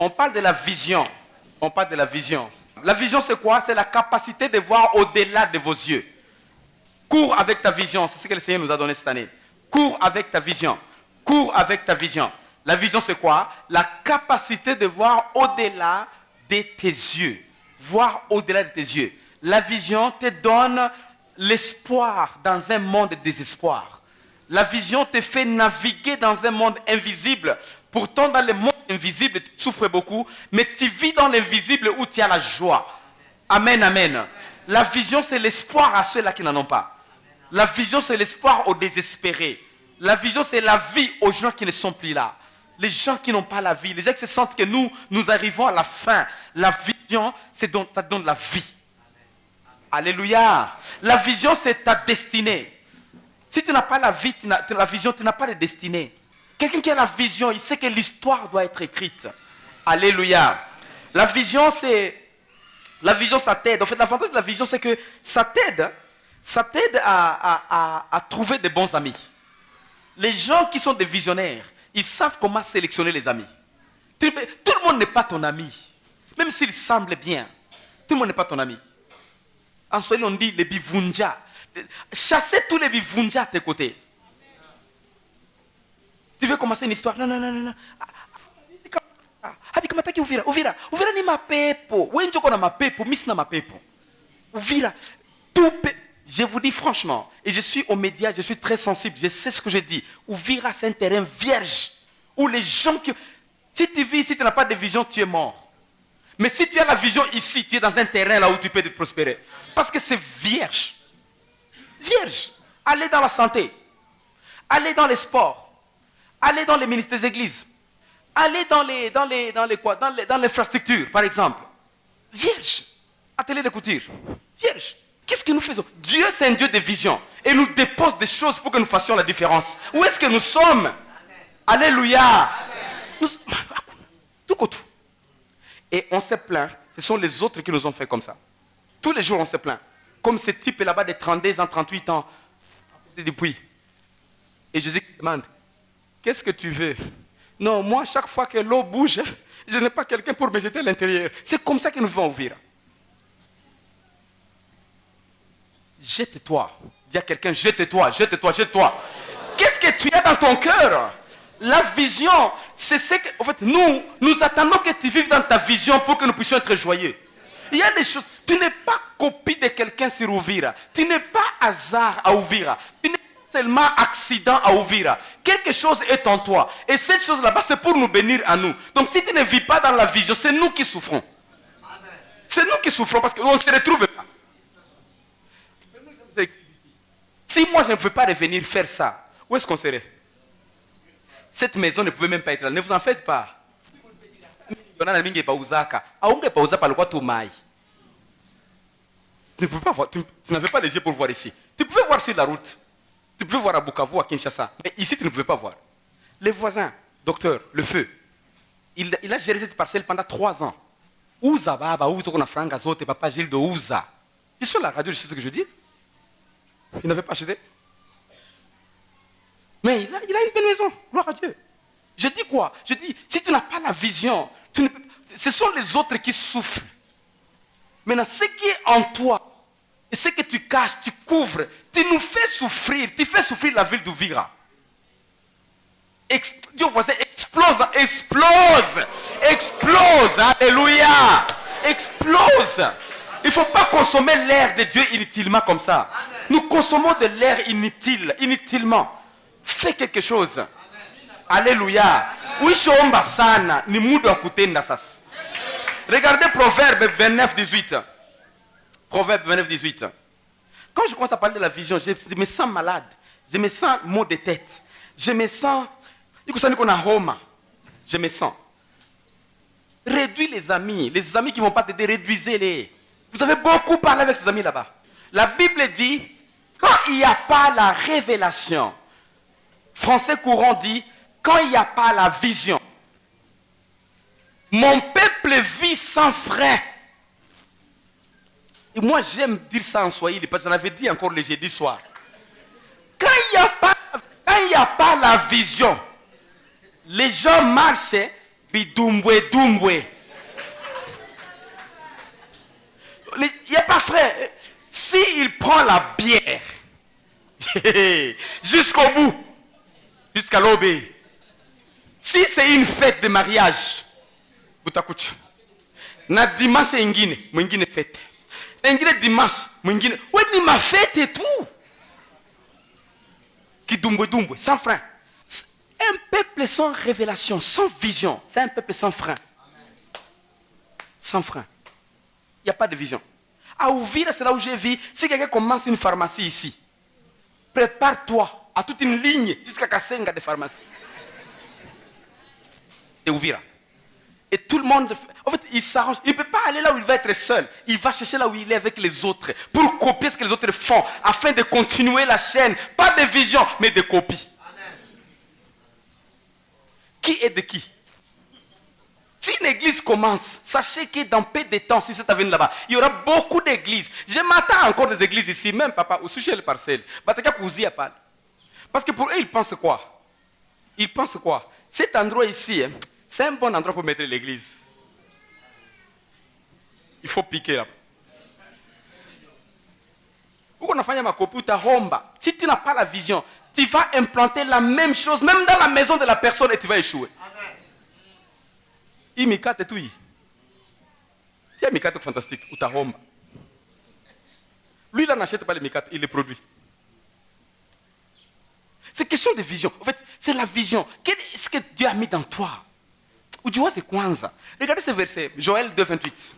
On parle de la vision. On parle de la vision. La vision, c'est quoi? C'est la capacité de voir au-delà de vos yeux. Cours avec ta vision. C'est ce que le Seigneur nous a donné cette année. Cours avec ta vision. Cours avec ta vision. La vision, c'est quoi? La capacité de voir au-delà de tes yeux. Voir au-delà de tes yeux. La vision te donne l'espoir dans un monde de désespoir. La vision te fait naviguer dans un monde invisible. Pourtant, dans le monde invisible, tu souffres beaucoup, mais tu vis dans l'invisible où tu as la joie. Amen, amen. La vision, c'est l'espoir à ceux-là qui n'en ont pas. La vision, c'est l'espoir aux désespérés. La vision, c'est la vie aux gens qui ne sont plus là. Les gens qui n'ont pas la vie, les gens qui se sentent que nous arrivons à la fin. La vision, ça donne la vie. Alléluia. La vision, c'est ta destinée. Si tu n'as pas la vision, tu n'as pas de destinée. Quelqu'un qui a la vision, il sait que l'histoire doit être écrite. Alléluia. La vision, ça t'aide. En fait, l'avantage de la vision, c'est que ça t'aide à trouver des bons amis. Les gens qui sont des visionnaires, ils savent comment sélectionner les amis. Tout le monde n'est pas ton ami. Même s'il semble bien, tout le monde n'est pas ton ami. En Swahili, on dit les bivunja. Chassez tous les bivunja à tes côtés. Tu veux commencer une histoire? Non. Habi kama taki Uvira ni mapepo. Wenjo kona mapepo, misna mapepo. Uvira, je vous dis franchement, et je suis aux médias, je suis très sensible, je sais ce que je dis. Uvira, c'est un terrain vierge. Où les gens qui... Si tu vis ici, tu n'as pas de vision, tu es mort. Mais si tu as la vision ici, tu es dans un terrain là où tu peux te prospérer. Parce que c'est vierge. Vierge. Allez dans la santé. Allez dans les sports. Allez dans les ministères des églises. Allez dans l'infrastructure, par exemple. Vierge. Atelier de couture. Vierge. Qu'est-ce que nous faisons? Dieu, c'est un Dieu de vision. Et nous dépose des choses pour que nous fassions la différence. Où est-ce que nous sommes? Amen. Alléluia. Tout. Et on se plaint. Ce sont les autres qui nous ont fait comme ça. Tous les jours, on se plaint. Comme ce type là-bas de 32 ans, 38 ans. Depuis. Et Jésus demande, qu'est-ce que tu veux? Non, moi, chaque fois que l'eau bouge, je n'ai pas quelqu'un pour me jeter à l'intérieur. C'est comme ça que nous vivons ouvrir. Jette-toi. Dis à quelqu'un, jette-toi. Qu'est-ce que tu as dans ton cœur? La vision, c'est ce que... En fait, nous attendons que tu vives dans ta vision pour que nous puissions être joyeux. Il y a des choses... Tu n'es pas copie de quelqu'un sur Uvira. Tu n'es pas hasard à Uvira. Tu n'es pas seulement accident à Uvira. Quelque chose est en toi. Et cette chose là-bas, c'est pour nous bénir à nous. Donc si tu ne vis pas dans la vision, c'est nous qui souffrons. C'est nous qui souffrons parce qu'on ne se retrouve pas. Si moi je ne veux pas revenir faire ça, où est-ce qu'on serait? Cette maison ne pouvait même pas être là. Ne vous en faites pas. Tu ne pouvais pas voir, tu n'avais pas les yeux pour voir ici. Tu pouvais voir sur la route. Tu pouvais voir à Bukavu, à Kinshasa. Mais ici, tu ne pouvais pas voir. Les voisins, docteur, le feu, il a géré cette parcelle pendant 3 ans. Ouza baba, ouza qu'on a franga zote, papa Gilles de Ouza. Ils sont à la radio, je sais ce que je dis. Il n'avait pas acheté. Mais il a une belle maison, gloire à Dieu. Je dis quoi? Je dis, si tu n'as pas la vision, ce sont les autres qui souffrent. Maintenant, ce qui est en toi, et ce que tu caches, tu couvres, tu nous fais souffrir, tu fais souffrir la ville d'Uvira. Dieu voisin, explose, alléluia, explose. Il ne faut pas consommer l'air de Dieu inutilement comme ça. Nous consommons de l'air inutilement. Fais quelque chose. Amen. Alléluia. Uishoomba sana ni muda wa kutenda sasa. Regardez Proverbe 29, 18. Proverbe 29, 18. Quand je commence à parler de la vision, je me sens malade. Je me sens maux de tête. Je me sens... Je me sens. Réduis les amis qui ne vont pas t'aider, réduisez-les. Vous avez beaucoup parlé avec ces amis là-bas. La Bible dit, quand il n'y a pas la révélation, français courant dit, quand il n'y a pas la vision, mon peuple vit sans frein. Et moi j'aime dire ça en Swahili, parce que j'en avais dit encore le jeudi soir. Quand il n'y a pas la vision, les gens marchent Bidumbwe, dumbwe. Il n'y a pas frère. S'il prend la bière jusqu'au bout, jusqu'à l'aube, si c'est une fête de mariage, butakucha. Na dimanche ingine, mwingine fête. Ingine dimanche, mwingine. Ouais, ni ma fête et tout. Qui dumbwe dumbwe, sans frein. Un peuple sans révélation, sans vision, c'est un peuple sans frein. Sans frein. Il n'y a pas de vision. À Ouvira, c'est là où j'ai vu. Si quelqu'un commence une pharmacie ici, prépare-toi à toute une ligne jusqu'à Kasenga de pharmacie. C'est Ouvira. Et tout le monde, en fait, il s'arrange. Il ne peut pas aller là où il va être seul. Il va chercher là où il est avec les autres pour copier ce que les autres font afin de continuer la chaîne. Pas de vision, mais de copie. Amen. Qui est de qui? Si une église commence, sachez que dans peu de temps, si c'est à venir là-bas, il y aura beaucoup d'églises. Je m'attends encore des églises ici, même papa, au sujet de parcelle. Parce que pour eux, ils pensent quoi? Ils pensent quoi? Cet endroit ici, hein, c'est un bon endroit pour mettre l'église. Il faut piquer là. Si tu n'as pas la vision, tu vas implanter la même chose, même dans la maison de la personne, et tu vas échouer. Il mikate tout. Il y a mikate fantastique, ou ta homba. Lui, il n'achète pas les mikate, il les produit. C'est question de vision. En fait, c'est la vision. Qu'est-ce que Dieu a mis dans toi? Ou tu vois, c'est quoi ça? Regardez ce verset, Joël 2, 28.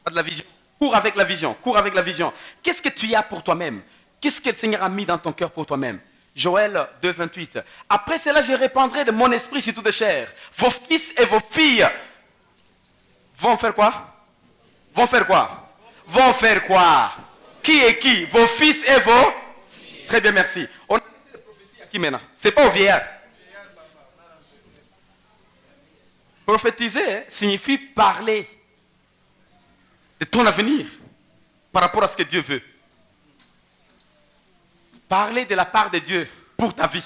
Pas de la vision. Cours avec la vision, cours avec la vision. Qu'est-ce que tu as pour toi-même? Qu'est-ce que le Seigneur a mis dans ton cœur pour toi-même? Joël 2, 28. Après cela, je répandrai de mon esprit sur toute chair. Vos fils et vos filles vont faire quoi? Vont faire quoi? Vont faire quoi? Qui est qui? Vos fils et vos... Très bien, merci. On a cette prophétie à qui maintenant? C'est pas au vieillard. Prophétiser signifie parler de ton avenir par rapport à ce que Dieu veut. Parler de la part de Dieu pour ta vie.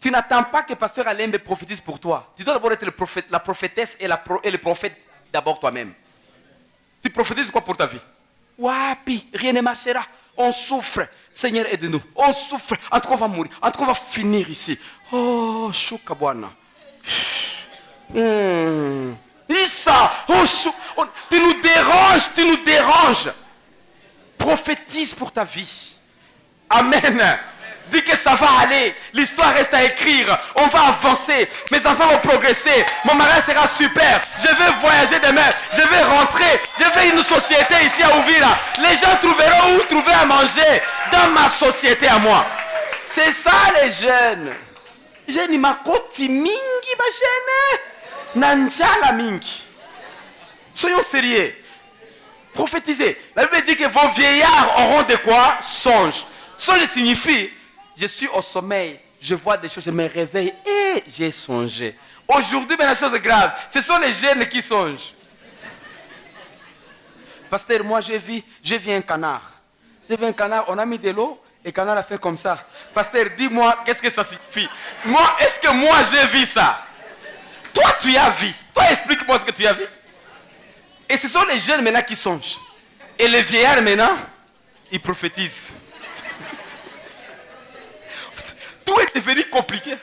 Tu n'attends pas que pasteur Alembe prophétise pour toi. Tu dois d'abord être le prophète, la prophétesse et le prophète d'abord toi-même. Tu prophétises quoi pour ta vie? Wapi, rien ne marchera. On souffre. Seigneur, aide-nous. On souffre. En tout cas, on va mourir. En tout cas, on va finir ici. Oh, choukabouana. Issa. Oh, tu nous déranges. Tu nous déranges. Prophétise pour ta vie. Amen. Dis que ça va aller. L'histoire reste à écrire. On va avancer. Mes enfants vont progresser. Mon mariage sera super. Je vais voyager demain. Je vais rentrer. Je vais une société ici à Ouvira. Les gens trouveront où trouver à manger dans ma société à moi. C'est ça les jeunes. Jeunes, makoti mingi ba jeunes. Nanjala mingi. Soyons sérieux. Prophétisez. La Bible dit que vos vieillards auront de quoi? Songe. Songe signifie, je suis au sommeil, je vois des choses, je me réveille et j'ai songé. Aujourd'hui, mais la chose est grave, ce sont les jeunes qui songent. Pasteur, moi j'ai vu un canard. J'ai vu un canard, on a mis de l'eau et le canard a fait comme ça. Pasteur, dis-moi, qu'est-ce que ça signifie? Moi, est-ce que moi j'ai vu ça? Toi, tu as vu. Toi, explique-moi ce que tu as vu. Et ce sont les jeunes maintenant qui songent. Et les vieillards maintenant, ils prophétisent. Tout est devenu compliqué.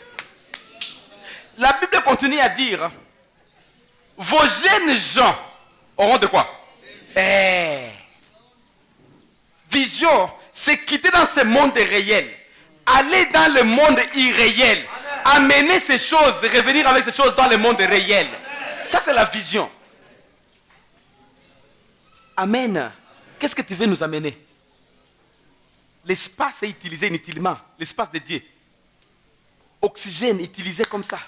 La Bible continue à dire, vos jeunes gens auront de quoi? Vision, c'est quitter dans ce monde réel, aller dans le monde irréel, amener ces choses, revenir avec ces choses dans le monde réel. Ça, c'est la vision. Amen. Qu'est-ce que tu veux nous amener? L'espace est utilisé inutilement, l'espace de Dieu. Oxygène utilisé comme ça.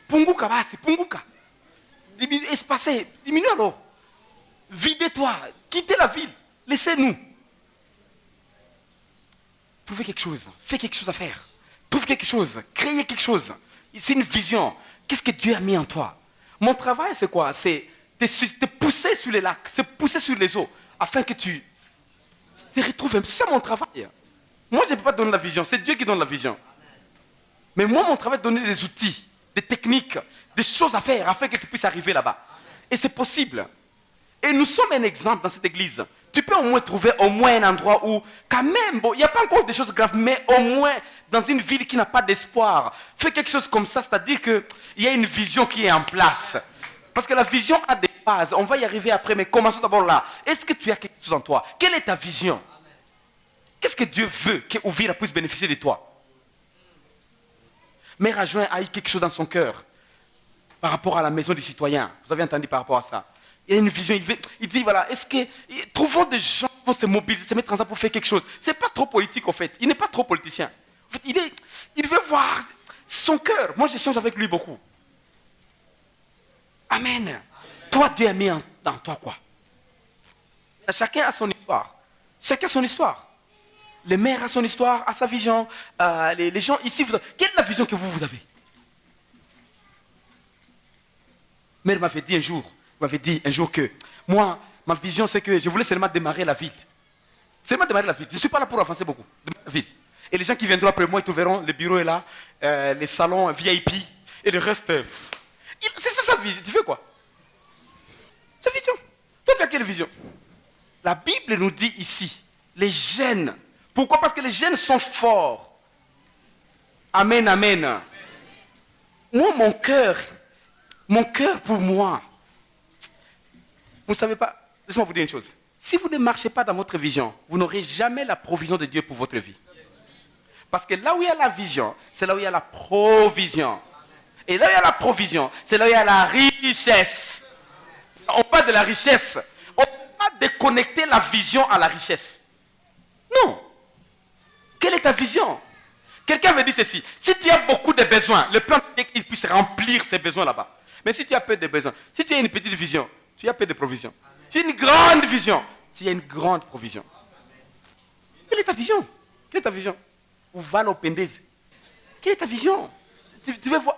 Punguka basi, punguka. Espacez, diminue alors. Videz-toi, quittez la ville, laissez-nous. Trouvez quelque chose, fais quelque chose à faire. Trouve quelque chose, créez quelque chose. C'est une vision. Qu'est-ce que Dieu a mis en toi? Mon travail, c'est quoi? C'est te pousser sur les lacs, c'est pousser sur les eaux, afin que tu te retrouves. C'est ça mon travail. Moi, je ne peux pas donner la vision, c'est Dieu qui donne la vision. Mais moi, mon travail est de donner des outils, des techniques, des choses à faire afin que tu puisses arriver là-bas. Et c'est possible. Et nous sommes un exemple dans cette église. Tu peux au moins trouver un endroit où, quand même, bon, il n'y a pas encore des choses graves, mais au moins dans une ville qui n'a pas d'espoir, fais quelque chose comme ça, c'est-à-dire qu'il y a une vision qui est en place. Parce que la vision a des bases. On va y arriver après, mais commençons d'abord là. Est-ce que tu as quelque chose en toi? Quelle est ta vision? Qu'est-ce que Dieu veut que Ouvira puisse bénéficier de toi? Mère adjoint a eu quelque chose dans son cœur par rapport à la maison des citoyens. Vous avez entendu par rapport à ça? Il y a une vision. Il dit voilà, est-ce que trouvons des gens pour se mobiliser, se mettre ensemble pour faire quelque chose. C'est pas trop politique en fait. Il n'est pas trop politicien. En fait, il veut voir son cœur. Moi, j'échange avec lui beaucoup. Amen. Toi, Dieu a mis dans toi quoi? Chacun a son histoire. Chacun a son histoire. Le maire a son histoire, a sa vision. Les gens ici, quelle est la vision que vous avez? Le maire m'avait dit un jour que moi, ma vision c'est que je voulais seulement démarrer la ville. Seulement démarrer la ville. Je ne suis pas là pour avancer beaucoup. La ville. Et les gens qui viendront après moi, ils te verront, le bureau est là, les salons VIP, et le reste. C'est ça sa vision. Tu fais quoi? Sa vision. Toi, tu as quelle vision? La Bible nous dit ici, les jeunes. Pourquoi? Parce que les jeunes sont forts. Amen, amen. Moi, mon cœur pour moi, vous ne savez pas, laissez-moi vous dire une chose. Si vous ne marchez pas dans votre vision, vous n'aurez jamais la provision de Dieu pour votre vie. Parce que là où il y a la vision, c'est là où il y a la provision. Et là où il y a la provision, c'est là où il y a la richesse. On parle de la richesse. On ne peut pas déconnecter la vision à la richesse. Non. Quelle est ta vision? Quelqu'un me dit ceci. Si tu as beaucoup de besoins, le plan est qu'il puisse remplir ces besoins là-bas. Mais si tu as peu de besoins, si tu as une petite vision, tu as peu de provision. Tu as une grande vision, tu as une grande provision. Quelle est ta vision? Quelle est ta vision? Où va l'opendese? Quelle est ta vision? Tu veux voir,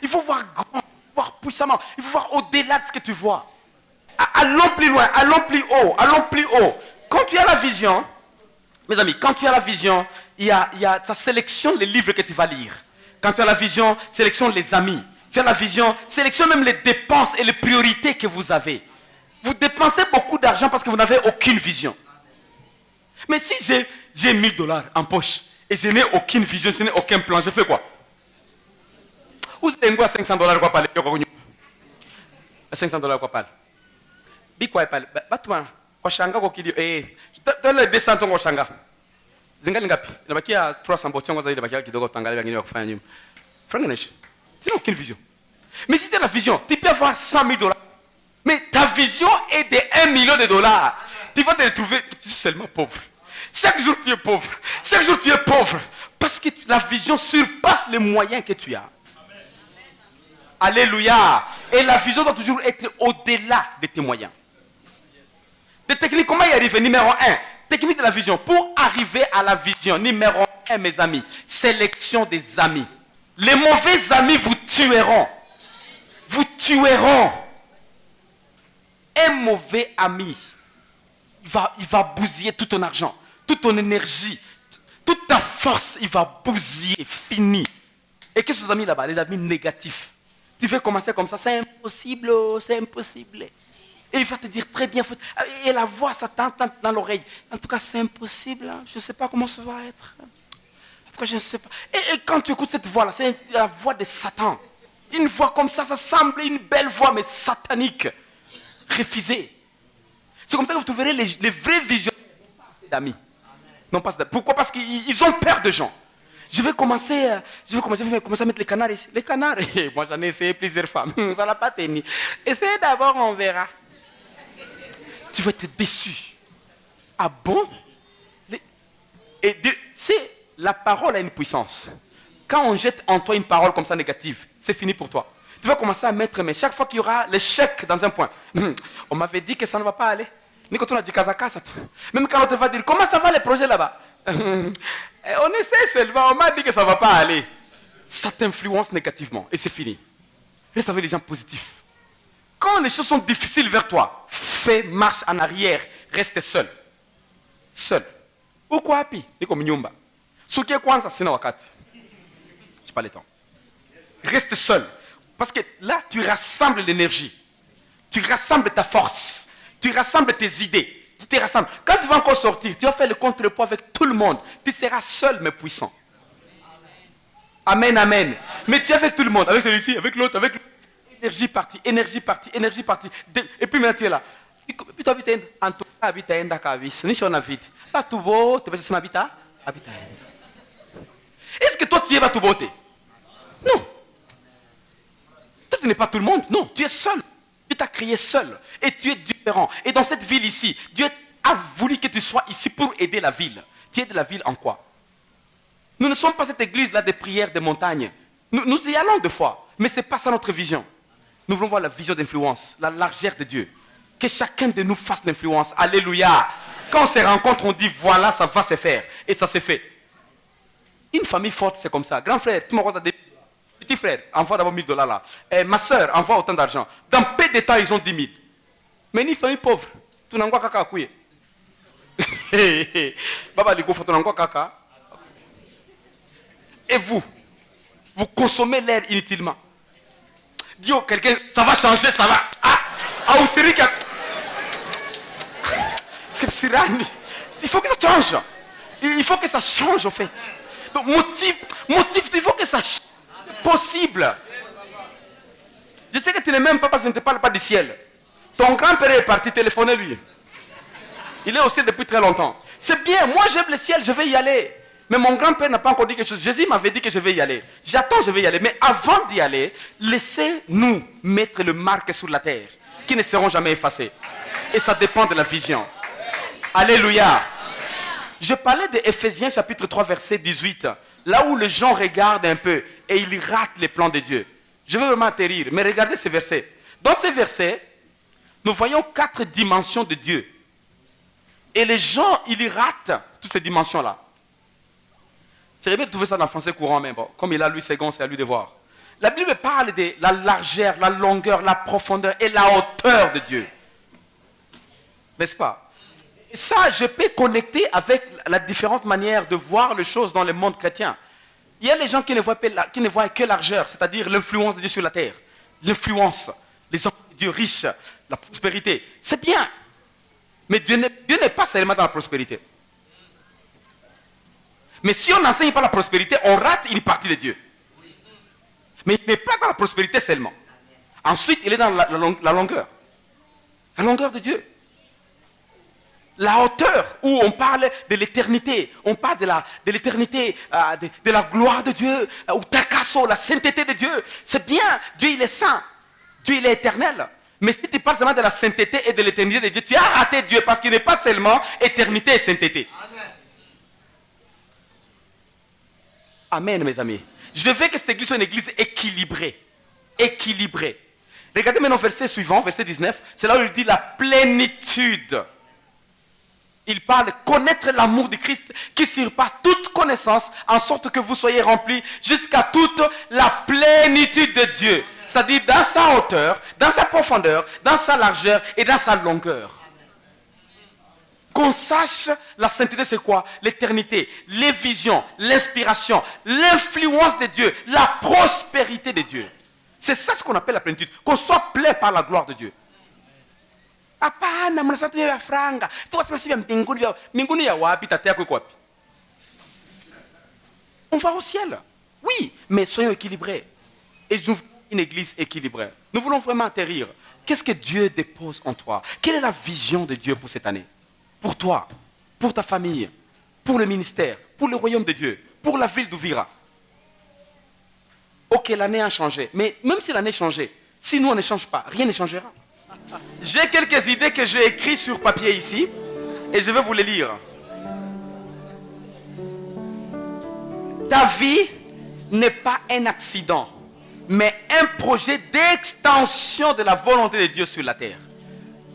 il faut voir grand, voir puissamment. Il faut voir au-delà de ce que tu vois. Allons plus loin, allons plus haut, allons plus haut. Quand tu as la vision, mes amis, quand tu as la vision, ça sélectionne les livres que tu vas lire. Quand tu as la vision, sélectionne les amis. Tu as la vision, sélectionne même les dépenses et les priorités que vous avez. Vous dépensez beaucoup d'argent parce que vous n'avez aucune vision. Mais si j'ai 1000 $ en poche et je n'ai aucune vision, je n'ai aucun plan, je fais quoi? Vous avez 500 $ quoi parler? 500 $ quoi parler? Bikwa parler. Batuma, Oshanga kokili. Donne les 200 ton Oshanga. Zingali ngapi? Il y a 300 botions, il y a kidogo tangale bagini wa kufanya nyuma. Franganesh. Tu n'as aucune vision. Mais si tu as la vision, tu peux avoir 100 000 $. Mais ta vision est de 1 million de $. Tu vas te retrouver seulement pauvre. Chaque jour tu es pauvre. Chaque jour tu es pauvre. Parce que la vision surpasse les moyens que tu as. Amen. Alléluia. Et la vision doit toujours être au-delà de tes moyens. Des techniques, comment y arriver? Numéro 1, technique de la vision. Pour arriver à la vision, numéro 1, mes amis, sélection des amis. Les mauvais amis vous tueront. Vous tueront. Un mauvais ami, il va bousiller tout ton argent, toute ton énergie, toute ta force, il va bousiller, fini. Et qu'est-ce que ces amis là-bas? Les amis négatifs. Tu veux commencer comme ça, c'est impossible, c'est impossible. Et il va te dire très bien, et la voix, ça t'entend dans l'oreille. En tout cas, c'est impossible, hein. Je ne sais pas comment ça va être. En tout cas, je ne sais pas. Et quand tu écoutes cette voix-là, c'est la voix de Satan. Une voix comme ça semble une belle voix, mais satanique. Refusée. C'est comme ça que vous trouverez les vrais visionnaires d'amis. Non pas d'amis. Pourquoi? Parce qu'ils ont peur de gens. Je vais commencer à mettre les canards ici. Les canards, moi j'en ai essayé plusieurs femmes. Ça va pas tenir. Essayez d'abord, on verra. Tu vas être déçu. Ah bon? C'est la parole a une puissance. Quand on jette en toi une parole comme ça négative, c'est fini pour toi. Tu vas commencer à mettre, mais chaque fois qu'il y aura l'échec dans un point, on m'avait dit que ça ne va pas aller. Ni quand on a dit Kazaka, ça. Même quand on te va dire, comment ça va les projets là-bas? On essaie seulement, on m'a dit que ça ne va pas aller. Ça t'influence négativement et c'est fini. Reste avec les gens positifs. Quand les choses sont difficiles vers toi, fais marche en arrière, reste seul. Seul. Pourquoi api? Ni comme nyumba. Sukie kwanza sina wakati. Je n'ai pas le temps. Reste seul. Parce que là, tu rassembles l'énergie. Tu rassembles ta force. Tu rassembles tes idées. Tu te rassembles. Quand tu vas encore sortir, tu vas faire le contrepoids avec tout le monde. Tu seras seul mais puissant. Amen, amen. Mais tu es avec tout le monde. Avec celui-ci, avec l'autre, avec l'autre. Énergie partie, énergie partie, énergie partie. Et puis maintenant tu es là. Puis tu habites en tout cas, habites en Dakavis. Ni sur la ville. Là, tu vas, tu vas se m'habiter. Est-ce que toi tu es pas tout beauté? Non. Toi tu n'es pas tout le monde. Non, tu es seul. Dieu t'a créé seul. Et tu es différent. Et dans cette ville ici, Dieu a voulu que tu sois ici pour aider la ville. Tu aides la ville en quoi? Nous ne sommes pas cette église-là des prières des montagnes. Nous y allons deux fois. Mais ce n'est pas ça notre vision. Nous voulons voir la vision d'influence, la largeur de Dieu. Que chacun de nous fasse l'influence. Alléluia. Quand on se rencontre, on dit voilà, ça va se faire. Et ça se fait. Une famille forte, c'est comme ça. Grand frère, tu m'envoies des petits frères, envoie d'abord $1000 là. Et ma soeur, envoie autant d'argent. Dans peu de temps, ils ont 10 000. Mais une famille pauvre, tu n'as pas caca à couiller. Baba, tu n'as pas caca. Et vous consommez l'air inutilement. Dis au quelqu'un, ça va changer, ça va. Ah, c'est vrai que... Il faut que ça change. Il faut que ça change, en fait. Donc, motive, il faut que ça change. C'est possible. Je sais que tu n'es même pas parce que je ne te parle pas du ciel. Ton grand-père est parti, téléphonez-lui. Il est au ciel depuis très longtemps. C'est bien, moi j'aime le ciel, je vais y aller. Mais mon grand-père n'a pas encore dit quelque chose. Jésus m'avait dit que je vais y aller. J'attends, je vais y aller. Mais avant d'y aller, laissez-nous mettre le marque sur la terre, qui ne seront jamais effacés. Et ça dépend de la vision. Alléluia. Je parlais de Éphésiens chapitre 3, verset 18. Là où les gens regardent un peu et ils ratent les plans de Dieu. Je veux vraiment atterrir. Mais regardez ces versets. Dans ces versets, nous voyons 4 dimensions de Dieu. Et les gens, ils ratent toutes ces dimensions-là. C'est bien de trouver ça dans le français courant, mais bon, comme il a lu second, c'est à lui de voir. La Bible parle de la largeur, la longueur, la profondeur et la hauteur de Dieu. N'est-ce pas? Et ça, je peux connecter avec la différente manière de voir les choses dans le monde chrétien. Il y a les gens qui ne voient que largeur, c'est-à-dire l'influence de Dieu sur la terre. L'influence, les enfants de Dieu riches, la prospérité. C'est bien. Mais Dieu n'est pas seulement dans la prospérité. Mais si on n'enseigne pas la prospérité, on rate une partie de Dieu. Mais il n'est pas dans la prospérité seulement. Ensuite, il est dans la longueur. La longueur de Dieu. La hauteur, où on parle de l'éternité. On parle de l'éternité, de la gloire de Dieu, ou takasso, la sainteté de Dieu. C'est bien, Dieu il est saint. Dieu il est éternel. Mais si tu parles seulement de la sainteté et de l'éternité de Dieu, tu as raté Dieu parce qu'il n'est pas seulement éternité et sainteté. Amen, mes amis. Je veux que cette église soit une église équilibrée. Équilibrée. Regardez maintenant le verset suivant, verset 19. C'est là où il dit la plénitude. Il parle de connaître l'amour de Christ qui surpasse toute connaissance, en sorte que vous soyez remplis jusqu'à toute la plénitude de Dieu. C'est-à-dire dans sa hauteur, dans sa profondeur, dans sa largeur et dans sa longueur. Qu'on sache la sainteté c'est quoi? L'éternité, les visions, l'inspiration, l'influence de Dieu, la prospérité de Dieu. C'est ça ce qu'on appelle la plénitude. Qu'on soit plein par la gloire de Dieu. On va au ciel. Oui, mais soyons équilibrés. Et nous voulons une église équilibrée. Nous voulons vraiment atterrir. Qu'est-ce que Dieu dépose en toi? Quelle est la vision de Dieu pour cette année? Pour toi, pour ta famille, pour le ministère, pour le royaume de Dieu, pour la ville d'Ouvira. Ok, l'année a changé. Mais même si l'année a changé, si nous on ne change pas, rien ne changera. J'ai quelques idées que j'ai écrites sur papier ici. Et je vais vous les lire. Ta vie n'est pas un accident, mais un projet d'extension de la volonté de Dieu sur la terre.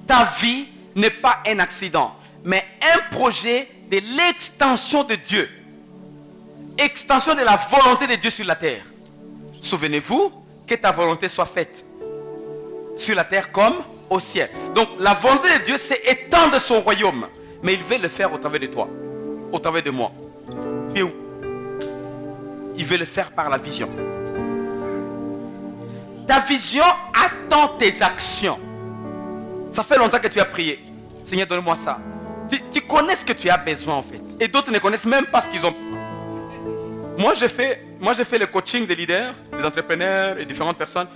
Ta vie n'est pas un accident, mais un projet de l'extension de Dieu. Extension de la volonté de Dieu sur la terre. Souvenez-vous que ta volonté soit faite sur la terre comme au ciel. Donc la volonté de Dieu, c'est étendre son royaume. Mais il veut le faire au travers de toi, au travers de moi. Tu es où? il veut le faire par la vision. Ta vision attend tes actions. Ça fait longtemps que tu as prié. Seigneur, donne-moi ça. Tu connais ce que tu as besoin en fait. Et d'autres ne connaissent même pas ce qu'ils ont. Moi, j'ai fait le coaching des leaders, des entrepreneurs et différentes personnes,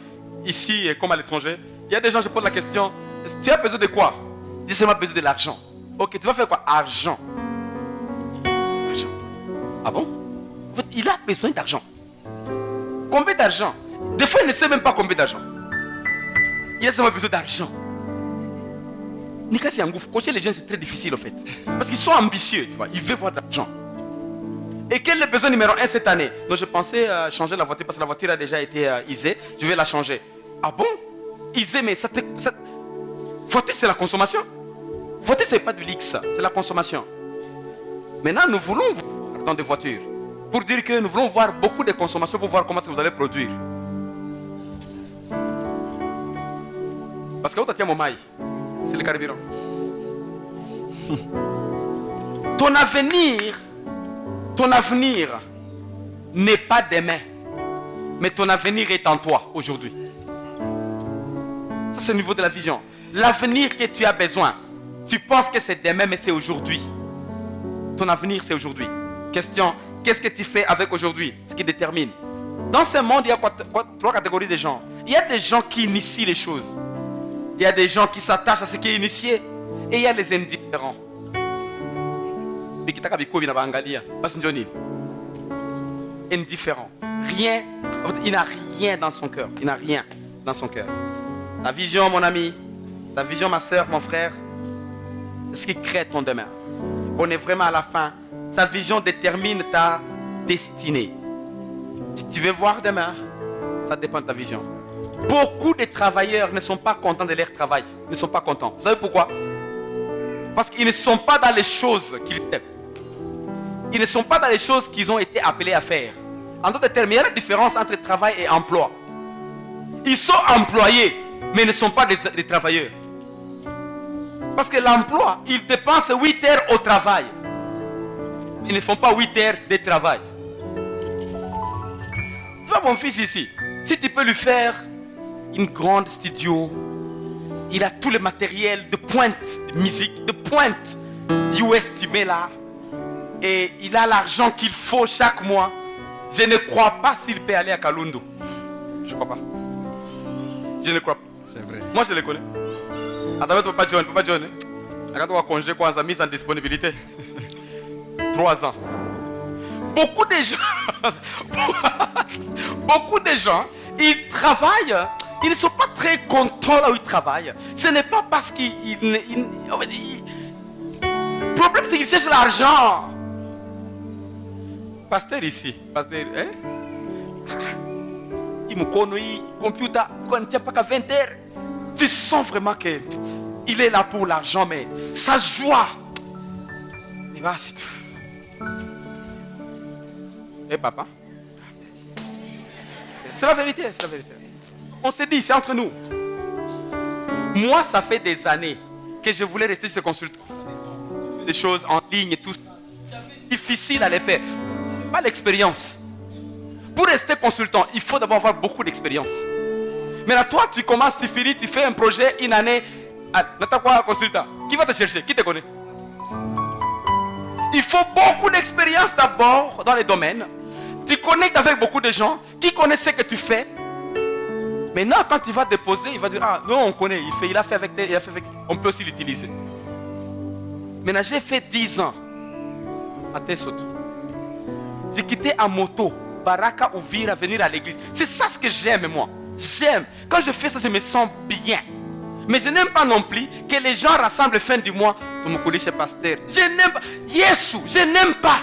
ici et comme à l'étranger. Il y a des gens, je pose la question, tu as besoin de quoi? Je dis seulement besoin de l'argent. Ok, tu vas faire quoi? Argent. Argent. Ah bon? En fait, il a besoin d'argent. Combien d'argent? Des fois, il ne sait même pas combien d'argent. Il a seulement besoin d'argent. Nika, c'est un gouffre. Coacher les gens, c'est très difficile en fait. Parce qu'ils sont ambitieux, tu vois. Ils veulent voir de l'argent. Et quel est le besoin numéro 1 cette année? Donc, je pensais changer la voiture parce que la voiture a déjà été usée. Je vais la changer. Ah bon? Usée, mais ça. Voiture, c'est la consommation. Voiture, c'est pas du luxe, c'est la consommation. Maintenant, nous voulons voir dans des voitures. Pour dire que nous voulons voir beaucoup de consommation pour voir comment vous allez produire. Parce que où tu as mon maille? C'est le carburant. Ton avenir n'est pas demain, mais ton avenir est en toi aujourd'hui. Ça, c'est au niveau de la vision. L'avenir que tu as besoin, tu penses que c'est demain, mais c'est aujourd'hui. Ton avenir, c'est aujourd'hui. Question, qu'est-ce que tu fais avec aujourd'hui? Ce qui détermine. Dans ce monde, il y a trois catégories de gens. Il y a des gens qui initient les choses. Il y a des gens qui s'attachent à ce qui est initié. Et il y a les indifférents. Indifférent. Rien. Il n'a rien dans son cœur. Il n'a rien dans son cœur. Ta vision, mon ami. Ta vision, ma soeur, mon frère. C'est ce qui crée ton demain. On est vraiment à la fin. Ta vision détermine ta destinée. Si tu veux voir demain, ça dépend de ta vision. Beaucoup de travailleurs ne sont pas contents de leur travail. Ils ne sont pas contents. Vous savez pourquoi? Parce qu'ils ne sont pas dans les choses qu'ils aiment. Ils ne sont pas dans les choses qu'ils ont été appelés à faire. En d'autres termes, il y a la différence entre travail et emploi. Ils sont employés, mais ne sont pas des travailleurs. Parce que l'emploi, ils dépensent 8 heures au travail. Ils ne font pas 8 heures de travail. Tu vois mon fils ici, si tu peux lui faire une grande studio, il a tout le matériel de pointe de musique, de pointe US, tu mets là, et il a l'argent qu'il faut chaque mois. Je ne crois pas s'il peut aller à Kalundu. Je ne crois pas. Je ne crois pas. C'est vrai. Moi je le connais. Attends, Papa John, Papa John. Regarde, on va congé quoi, on a mis en disponibilité. 3 ans. Beaucoup de gens, ils travaillent, ils ne sont pas très contents là où ils travaillent. Ce n'est pas parce qu'ils... Le problème, c'est qu'ils cherchent l'argent. Pasteur ici, pasteur, hein? Il me connaît, computer, il ne tient pas qu'à 20 heures. Tu sens vraiment qu'il est là pour l'argent, mais sa joie. Et bah, c'est tout. Et papa? C'est la vérité, c'est la vérité. On s'est dit, c'est entre nous. Moi, ça fait des années que je voulais rester chez consultant. Des choses en ligne et tout ça. Difficile à les faire. Pas l'expérience. Pour rester consultant, il faut d'abord avoir beaucoup d'expérience. Maintenant, toi, tu commences, tu finis, tu fais un projet, une année. N'attends quoi, consultant? Qui va te chercher? Qui te connaît? Il faut beaucoup d'expérience d'abord dans les domaines. Tu connectes avec beaucoup de gens qui connaissent ce que tu fais. Maintenant, quand tu vas déposer, il va dire, ah non, on connaît, il a fait avec tel, il a fait avec... On peut aussi l'utiliser. Maintenant, j'ai fait 10 ans à Tessoto. J'ai quitté à moto, Baraka Ouvira, venir à l'église. C'est ça ce que j'aime, moi. J'aime. Quand je fais ça, je me sens bien. Mais je n'aime pas non plus que les gens rassemblent fin du mois. Tu me connais chez pasteur. Je n'aime pas. Yesu, je n'aime pas.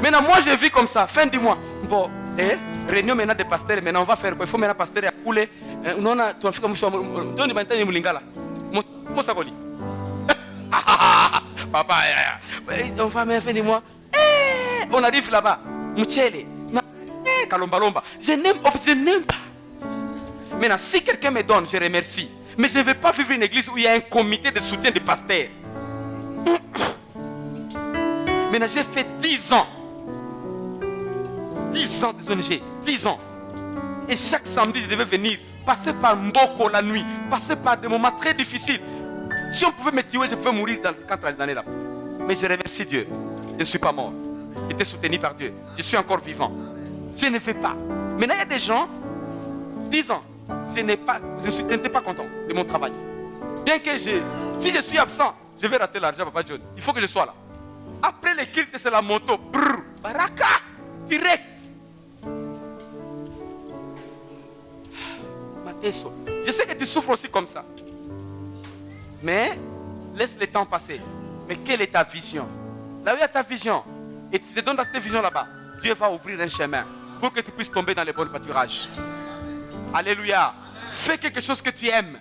Maintenant, moi, je vis comme ça, fin du mois. Bon, réunion maintenant des pasteurs. Maintenant, on va faire quoi? Il faut maintenant pasteur à couler. Non, tu vas faire comme ça. Donne maintenant une mulingala. Mon sagoli. Papa, on va faire fin du mois. On arrive là-bas. Mouchele. Kalombalomba. Je n'aime pas. Maintenant, si quelqu'un me donne, je remercie. Mais je ne veux pas vivre une église où il y a un comité de soutien des pasteurs. Maintenant, j'ai fait 10 ans 10 ans des ONG, 10 ans. Et chaque samedi, je devais venir, passer par Mboko la nuit, passer par des moments très difficiles. Si on pouvait me tuer, je pouvais mourir dans 4 années là. Mais je remercie Dieu. Je ne suis pas mort. J'étais soutenu par Dieu. Je suis encore vivant. Je ne fais pas. Maintenant, il y a des gens, 10 ans, je n'étais pas content de mon travail. Bien que si je suis absent, je vais rater l'argent, Papa John. Il faut que je sois là. Après les kilts, c'est la moto. Brrr, baraka, direct. Je sais que tu souffres aussi comme ça. Mais laisse le temps passer. Mais quelle est ta vision? Là où il y a ta vision, et tu te donnes dans cette vision là-bas, Dieu va ouvrir un chemin pour que tu puisses tomber dans les bons pâturages. Alléluia. Fais quelque chose que tu aimes.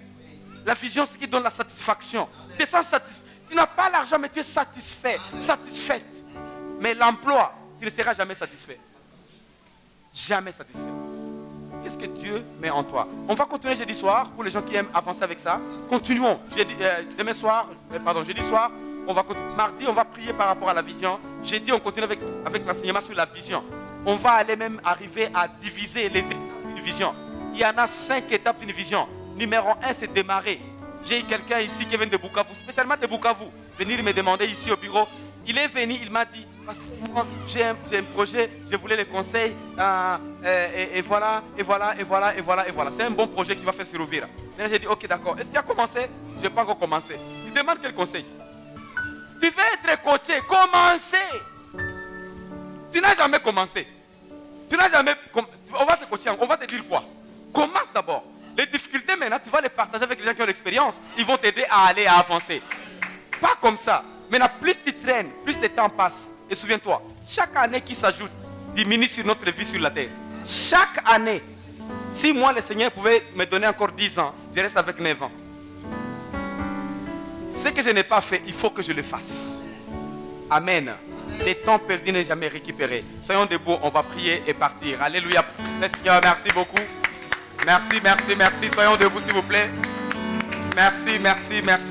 La vision, c'est ce qui donne la satisfaction. Tu n'as pas l'argent, mais tu es satisfait, satisfaite. Mais l'emploi, tu ne seras jamais satisfait. Jamais satisfait. Qu'est-ce que Dieu met en toi? On va continuer jeudi soir, pour les gens qui aiment avancer avec ça. Continuons. Jeudi soir, on va continuer. Mardi, on va prier par rapport à la vision. Jeudi, on continue avec l'enseignement sur la vision. On va aller même arriver à diviser les étapes d'une vision. Il y en a 5 étapes d'une vision. Numéro 1, c'est démarrer. J'ai eu quelqu'un ici qui vient de Bukavu, spécialement de Bukavu, venir me demander ici au bureau. Il est venu, il m'a dit, j'ai un projet, je voulais les conseils, et voilà. C'est un bon projet qui va faire sur Uvira. J'ai dit, ok, d'accord. Est-ce que tu as commencé? Je n'ai pas encore commencé. Tu demandes quel conseil? Tu veux être coaché, commencez. Tu n'as jamais commencé. On va te coacher, on va te dire quoi? Commence d'abord. Les difficultés maintenant, tu vas les partager avec les gens qui ont l'expérience. Ils vont t'aider à aller, à avancer. Pas comme ça. Maintenant, plus tu traînes, plus le temps passe. Et souviens-toi, chaque année qui s'ajoute diminue sur notre vie sur la terre. Chaque année. Si moi, le Seigneur pouvait me donner encore 10 ans, je reste avec 9 ans. Ce que je n'ai pas fait, il faut que je le fasse. Amen. Les temps perdus n'est jamais récupéré. Soyons debout, on va prier et partir. Alléluia. Seigneur, merci beaucoup. Merci. Soyons debout, s'il vous plaît. Merci.